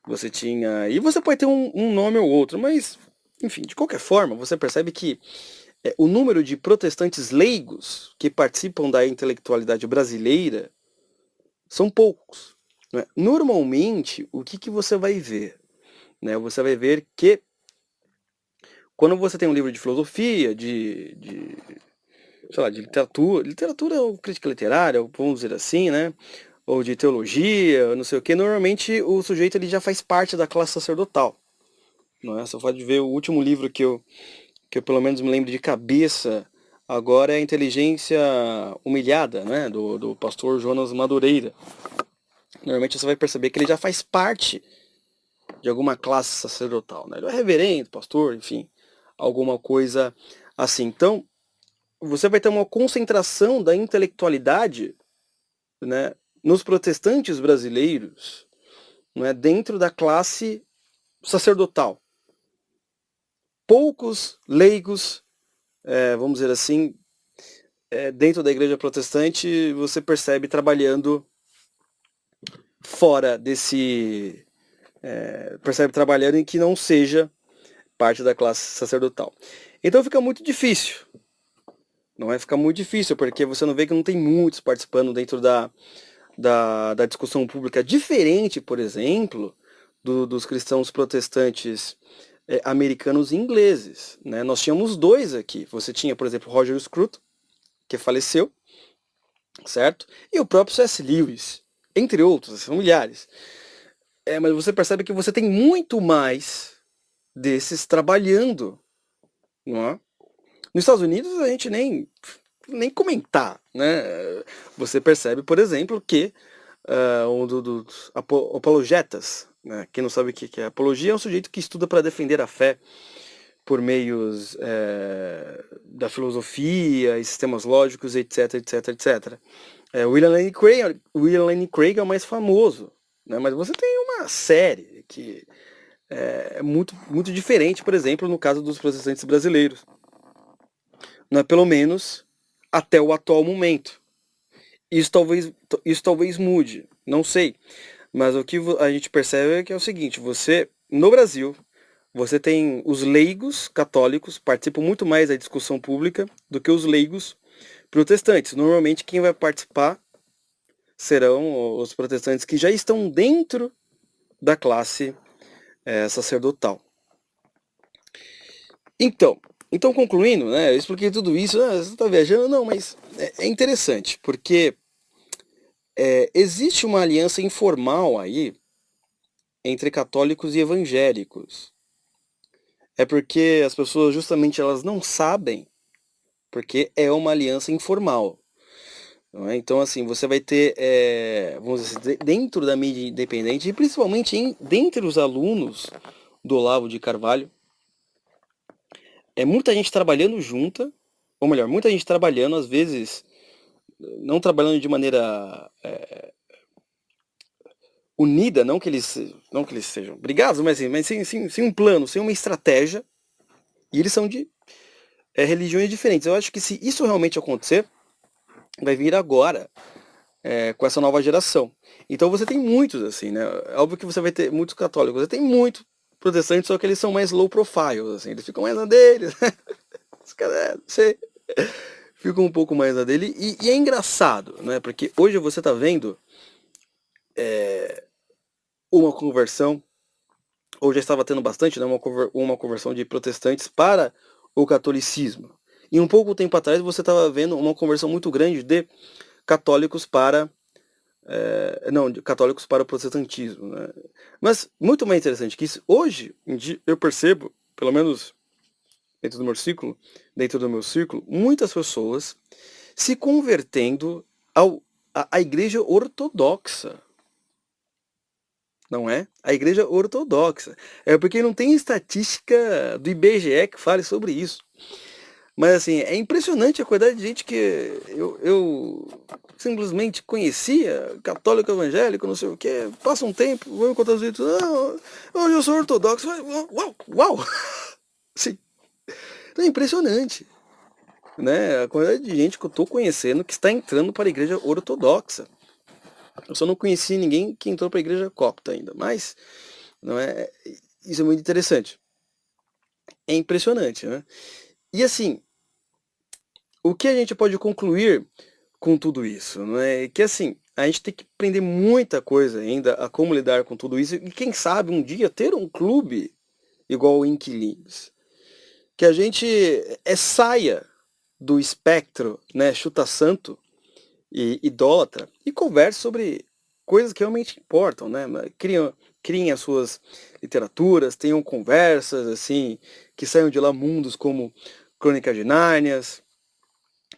Você tinha... E você pode ter um nome ou outro, mas, enfim, de qualquer forma, você percebe que o número de protestantes leigos que participam da intelectualidade brasileira são poucos. Não é? Normalmente, o que você vai ver? Né? Você vai ver que quando você tem um livro de filosofia, sei lá, de literatura ou crítica literária, vamos dizer assim, né? Ou de teologia, não sei o que, normalmente o sujeito ele já faz parte da classe sacerdotal. Não é? Você pode ver o último livro que eu pelo menos me lembro de cabeça agora é a Inteligência Humilhada, né? Do pastor Jonas Madureira. Normalmente você vai perceber que ele já faz parte de alguma classe sacerdotal, né? Ele é reverendo, pastor, enfim, alguma coisa assim. Então, você vai ter uma concentração da intelectualidade, né, nos protestantes brasileiros, né, dentro da classe sacerdotal. Poucos leigos, vamos dizer assim, dentro da igreja protestante, você percebe trabalhando fora desse... percebe trabalhando em que não seja parte da classe sacerdotal. Então fica muito difícil. Não é? Fica muito difícil, porque você não vê que não tem muitos participando dentro da discussão pública, diferente, por exemplo, dos cristãos protestantes americanos e ingleses. Né? Nós tínhamos dois aqui. Você tinha, por exemplo, Roger Scruton, que faleceu, certo? E o próprio C.S. Lewis, entre outros, são milhares. Mas você percebe que você tem muito mais desses trabalhando, não é? Nos Estados Unidos a gente nem comentar, né? Você percebe, por exemplo, que um dos apologetas né? Quem não sabe o que é apologia é um sujeito que estuda para defender a fé por meios da filosofia e sistemas lógicos, etc, etc, etc. William Lane Craig é o mais famoso, né? Mas você tem uma série que é muito, muito diferente, por exemplo, no caso dos protestantes brasileiros. Não é, pelo menos até o atual momento. Isso talvez mude, não sei. Mas o que a gente percebe é que é o seguinte, no Brasil, você tem os leigos católicos participam muito mais da discussão pública do que os leigos protestantes. Normalmente quem vai participar serão os protestantes que já estão dentro da classe sacerdotal. Então concluindo, né, eu expliquei tudo isso, você está viajando? Não, mas é interessante, porque existe uma aliança informal aí entre católicos e evangélicos. É porque as pessoas justamente elas não sabem, porque é uma aliança informal. Não é? Então, assim, você vai ter, vamos dizer assim, dentro da mídia independente, e principalmente dentre os alunos do Olavo de Carvalho, muita gente trabalhando junta, ou melhor, muita gente trabalhando, às vezes, não trabalhando de maneira unida, não que eles sejam brigados, mas sem um plano, sem uma estratégia, e eles são de religiões diferentes. Eu acho que se isso realmente acontecer, vai vir agora, com essa nova geração. Então você tem muitos, assim, né? É óbvio que você vai ter muitos católicos, você tem muitos protestantes, só que eles são mais low profile, assim, eles ficam mais na deles. Os caras, não sei, ficam um pouco mais na dele. E é engraçado, né? Porque hoje você tá vendo uma conversão, ou já estava tendo bastante, né? Uma conversão de protestantes para o catolicismo. E um pouco tempo atrás você estava vendo uma conversão muito grande de católicos para de católicos para o protestantismo, né? Mas muito mais interessante que isso, hoje em dia eu percebo, pelo menos dentro do meu círculo, muitas pessoas se convertendo à igreja ortodoxa. Não é? A igreja ortodoxa. É porque não tem estatística do IBGE que fale sobre isso. Mas assim, é impressionante a quantidade de gente que eu simplesmente conhecia, católico evangélico, não sei o que, passa um tempo, vou encontrar os vídeos, hoje eu sou ortodoxo, uau, uau! Sim. Então é impressionante, né? A quantidade de gente que eu tô conhecendo que está entrando para a igreja ortodoxa. Eu só não conheci ninguém que entrou para a igreja copta ainda, mas não é, isso é muito interessante. É impressionante, né? E assim, o que a gente pode concluir com tudo isso, não é? Que assim, a gente tem que aprender muita coisa ainda a como lidar com tudo isso e quem sabe um dia ter um clube igual o Inquilinos. Que a gente saia do espectro, né, chuta santo e idólatra e converse sobre coisas que realmente importam, né? Criem as suas literaturas, tenham conversas assim, que saiam de lá mundos como Crônica de Nárnias,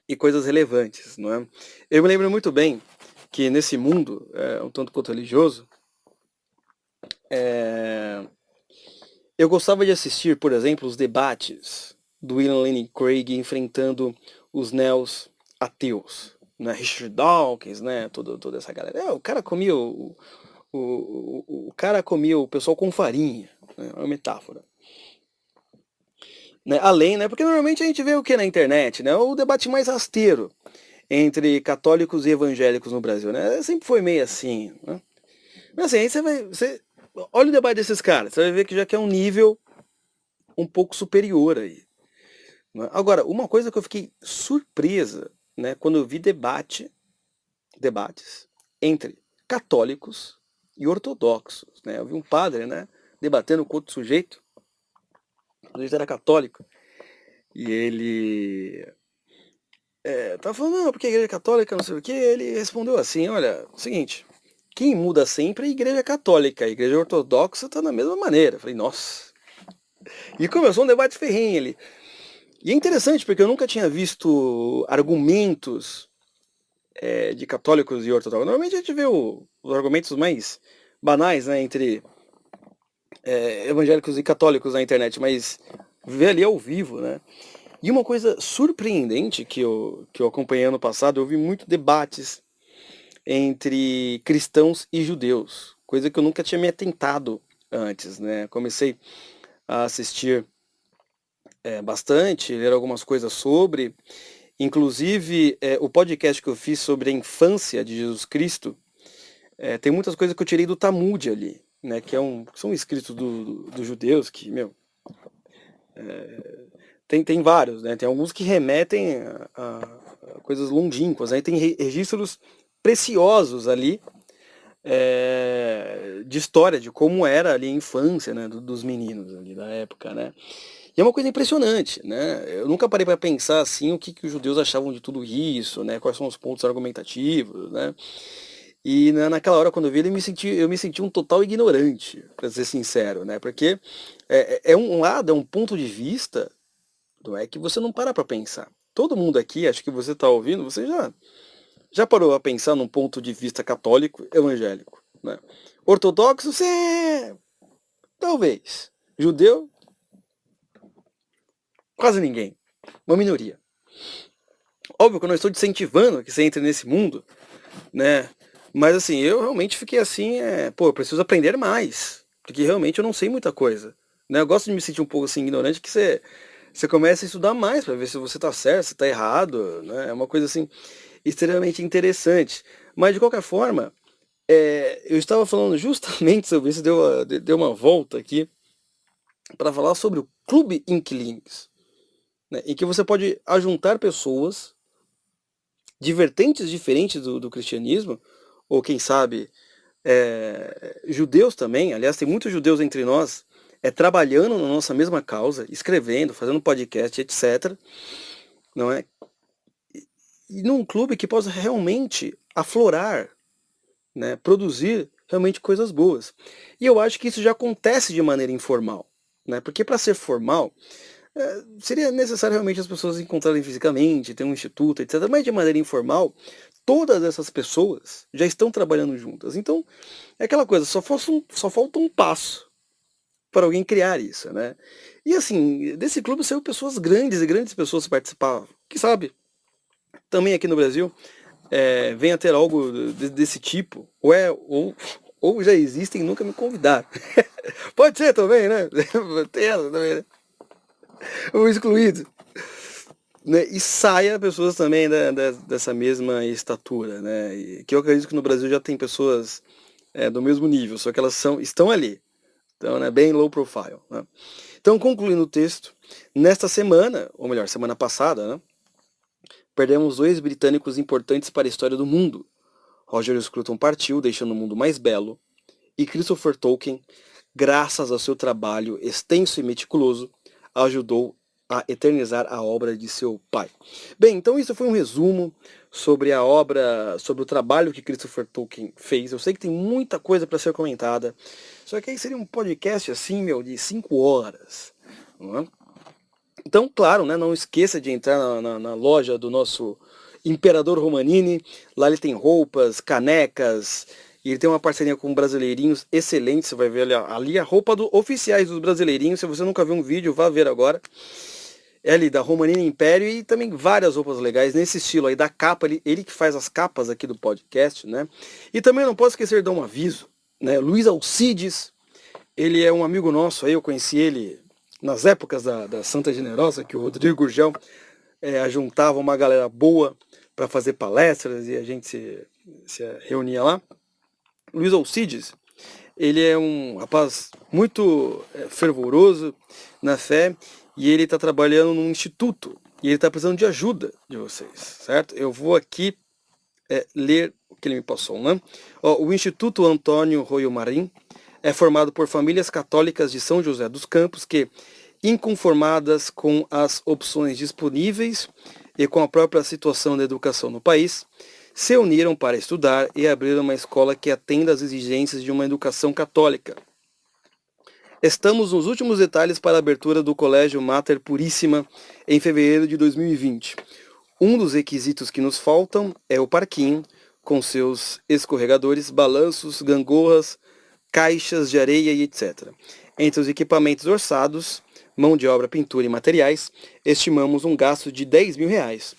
e coisas relevantes, não é? Eu me lembro muito bem que nesse mundo, um tanto quanto religioso, eu gostava de assistir, por exemplo, os debates do William Lane Craig enfrentando os neos ateus, né? Richard Dawkins, né? Toda essa galera. O cara comia o cara comia o pessoal com farinha, né? É uma metáfora. Né? Além, né? Porque normalmente a gente vê o que na internet, né? O debate mais rasteiro entre católicos e evangélicos no Brasil, né? Sempre foi meio assim, né? Mas assim, aí olha o debate desses caras, você vai ver que já que é um nível um pouco superior aí, né? Agora, uma coisa que eu fiquei surpresa, né, quando eu vi debates entre católicos e ortodoxos, né? Eu vi um padre, né, debatendo com outro sujeito, o sujeito era católico, e ele tava falando, não, porque a igreja católica, não sei o que, ele respondeu assim, olha, seguinte, quem muda sempre é a igreja católica, a igreja ortodoxa tá na mesma maneira. Eu falei, nossa. E começou um debate ferrenho ali. E é interessante, porque eu nunca tinha visto argumentos de católicos e ortodoxos. Normalmente a gente vê os argumentos mais banais, né, entre evangélicos e católicos na internet, mas ver ali ao vivo, né? E uma coisa surpreendente que eu acompanhei ano passado, eu vi muito debates entre cristãos e judeus, coisa que eu nunca tinha me atentado antes, né? Comecei a assistir bastante, ler algumas coisas sobre, inclusive o podcast que eu fiz sobre a infância de Jesus Cristo, tem muitas coisas que eu tirei do Talmud ali, né? São escritos dos judeus que, meu, tem vários, né? Tem alguns que remetem a coisas longínquas, né? Tem registros preciosos ali de história, de como era ali a infância, né, dos meninos ali da época, né? E é uma coisa impressionante, né? Eu nunca parei para pensar assim o que os judeus achavam de tudo isso, né? Quais são os pontos argumentativos, né? E naquela hora, quando eu vi ele, eu me senti um total ignorante, para ser sincero, né? Porque é um lado, é um ponto de vista, não é que você não para pensar. Todo mundo aqui, acho que você está ouvindo, você já parou a pensar num ponto de vista católico evangélico, né? Ortodoxo, você talvez. Judeu, quase ninguém. Uma minoria. Óbvio que eu não estou incentivando que você entre nesse mundo, né? Mas assim, eu realmente fiquei assim, eu preciso aprender mais. Porque realmente eu não sei muita coisa. Né? Eu gosto de me sentir um pouco assim ignorante, que você começa a estudar mais para ver se você está certo, se está errado, né? É uma coisa assim extremamente interessante. Mas de qualquer forma, eu estava falando justamente sobre isso, deu uma volta aqui para falar sobre o Clube Inquilinos, né? Em que você pode ajuntar pessoas de vertentes diferentes do cristianismo, ou quem sabe judeus também. Aliás, tem muitos judeus entre nós trabalhando na nossa mesma causa, escrevendo, fazendo podcast, etc. Não é? E num clube que possa realmente aflorar, né, produzir realmente coisas boas. E eu acho que isso já acontece de maneira informal, né? Porque para ser formal, seria necessário realmente as pessoas encontrarem fisicamente, ter um instituto, etc. Mas de maneira informal, todas essas pessoas já estão trabalhando juntas. Então, é aquela coisa, só falta um passo para alguém criar isso, né? E assim, desse clube saiu pessoas grandes e grandes pessoas participar. Que sabe, também aqui no Brasil, venha ter algo desse tipo, ou já existem e nunca me convidaram. Pode ser também, né? Tem ela também, né? O excluído. Né? E saia pessoas também dessa mesma estatura, né? E que eu acredito que no Brasil já tem pessoas do mesmo nível, só que elas estão ali. Então, né, bem low profile. Né? Então, concluindo o texto, nesta semana, ou melhor, semana passada, né, perdemos dois britânicos importantes para a história do mundo. Roger Scruton partiu, deixando o mundo mais belo, e Christopher Tolkien, graças ao seu trabalho extenso e meticuloso, ajudou a eternizar a obra de seu pai. Bem, então isso foi um resumo sobre a obra, sobre o trabalho que Christopher Tolkien fez. Eu sei que tem muita coisa para ser comentada, só que aí seria um podcast assim, meu, de 5 horas. Não é? Então, claro, né, não esqueça de entrar na loja do nosso Imperador Romanini. Lá ele tem roupas, canecas, e ele tem uma parceria com brasileirinhos excelente. Você vai ver ali a roupa oficiais dos brasileirinhos. Se você nunca viu um vídeo, vá ver agora. É ali da Romanini Império, e também várias roupas legais nesse estilo aí da capa. Ele que faz as capas aqui do podcast, né? E também não posso esquecer de dar um aviso, né? Luiz Alcides, ele é um amigo nosso aí, eu conheci ele nas épocas da Santa Generosa, que o Rodrigo Gurgel ajuntava uma galera boa para fazer palestras e a gente se reunia lá. Luiz Alcides, ele é um rapaz muito fervoroso na fé, e ele está trabalhando num instituto e ele está precisando de ajuda de vocês, certo? Eu vou aqui ler o que ele me passou, né? O Instituto Antônio Royo Marim é formado por famílias católicas de São José dos Campos que, inconformadas com as opções disponíveis e com a própria situação da educação no país, se uniram para estudar e abrir uma escola que atenda às exigências de uma educação católica. Estamos nos últimos detalhes para a abertura do Colégio Mater Puríssima em fevereiro de 2020. Um dos requisitos que nos faltam é o parquinho, com seus escorregadores, balanços, gangorras, caixas de areia e etc. Entre os equipamentos orçados, mão de obra, pintura e materiais, estimamos um gasto de R$ 10.000.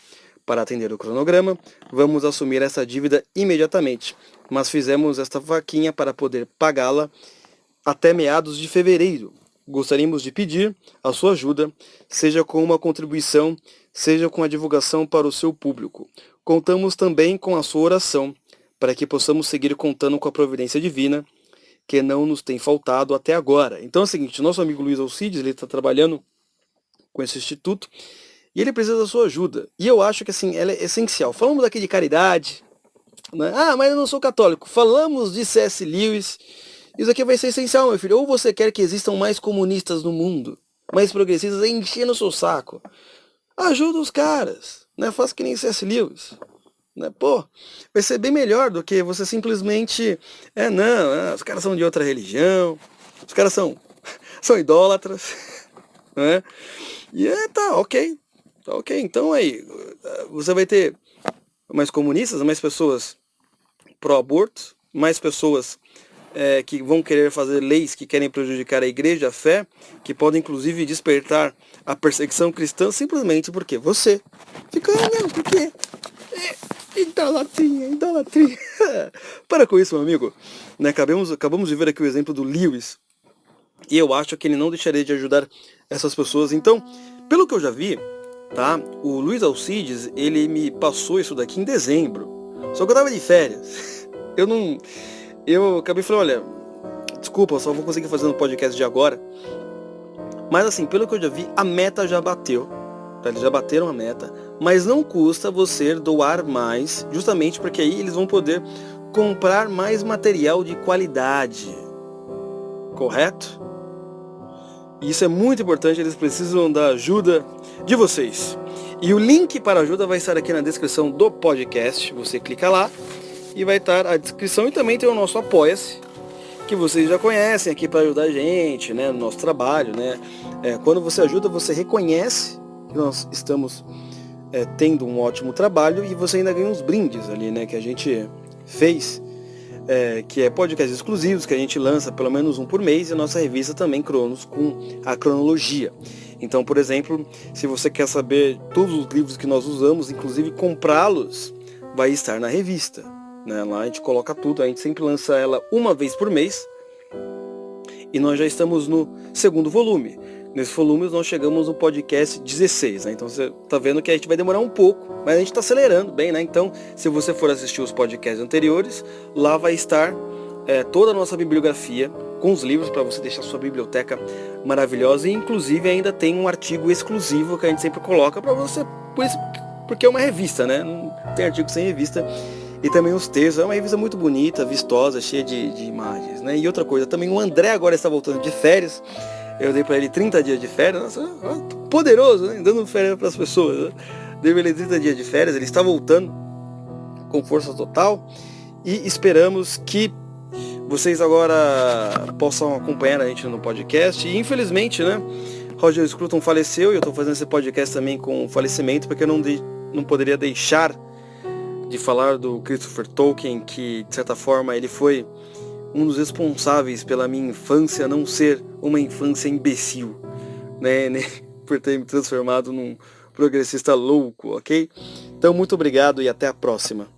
Para atender o cronograma, vamos assumir essa dívida imediatamente, mas fizemos esta vaquinha para poder pagá-la até meados de fevereiro. Gostaríamos de pedir a sua ajuda, seja com uma contribuição, seja com a divulgação para o seu público. Contamos também com a sua oração, para que possamos seguir contando com a providência divina, que não nos tem faltado até agora. Então é o seguinte, nosso amigo Luiz Alcides, ele está trabalhando com esse instituto, e ele precisa da sua ajuda. E eu acho que assim, ela é essencial. Falamos aqui de caridade, né? Ah, mas eu não sou católico. Falamos de C.S. Lewis. Isso aqui vai ser essencial, meu filho. Ou você quer que existam mais comunistas no mundo, mais progressistas, enchendo o seu saco. Ajuda os caras, né? Faça que nem C.S. Lewis. Né? Pô, vai ser bem melhor do que você simplesmente... os caras são de outra religião, os caras são idólatras, né? E tá ok, então aí, você vai ter mais comunistas, mais pessoas pró-aborto, mais pessoas que vão querer fazer leis que querem prejudicar a igreja, a fé, que podem inclusive despertar a perseguição cristã simplesmente porque você fica, não, porque idolatria. Para com isso, meu amigo. Né, acabamos de ver aqui o exemplo do Lewis, e eu acho que ele não deixaria de ajudar essas pessoas. Então, pelo que eu já vi, tá? O Luiz Alcides, ele me passou isso daqui em dezembro. Só que eu tava de férias. Eu acabei falando, olha, desculpa, eu só vou conseguir fazer no podcast de agora. Mas assim, pelo que eu já vi, a meta já bateu. Tá? Eles já bateram a meta. Mas não custa você doar mais, justamente porque aí eles vão poder comprar mais material de qualidade. Correto? E isso é muito importante, eles precisam da ajuda de vocês. E o link para a ajuda vai estar aqui na descrição do podcast. Você clica lá e vai estar a descrição, e também tem o nosso Apoia-se, que vocês já conhecem aqui para ajudar a gente, né, no nosso trabalho, né? Quando você ajuda, você reconhece que nós estamos tendo um ótimo trabalho, e você ainda ganha uns brindes ali, né, que a gente fez. Que é podcasts exclusivos que a gente lança pelo menos um por mês, e a nossa revista também Cronos, com a cronologia. Então, por exemplo, se você quer saber todos os livros que nós usamos, inclusive comprá-los, vai estar na revista, né? Lá a gente coloca tudo, a gente sempre lança ela uma vez por mês, e nós já estamos no segundo volume. Nesse volume nós chegamos no podcast 16, né? Então você tá vendo que a gente vai demorar um pouco, mas a gente está acelerando bem, né? Então, se você for assistir os podcasts anteriores, lá vai estar toda a nossa bibliografia com os livros para você deixar sua biblioteca maravilhosa, e inclusive ainda tem um artigo exclusivo que a gente sempre coloca para você, porque é uma revista, né? Não tem artigo sem revista. E também os textos, é uma revista muito bonita, vistosa, cheia de imagens, né? E outra coisa, também o André agora está voltando de férias. Eu dei para ele 30 dias de férias, nossa, poderoso, né? Dando férias para as pessoas, né? Dei para ele 30 dias de férias, ele está voltando com força total, e esperamos que vocês agora possam acompanhar a gente no podcast. E infelizmente, né, Roger Scruton faleceu, e eu estou fazendo esse podcast também com o falecimento, porque eu não poderia deixar de falar do Christopher Tolkien, que de certa forma ele foi um dos responsáveis pela minha infância não ser uma infância imbecil, né? Por ter me transformado num progressista louco, ok? Então, muito obrigado e até a próxima.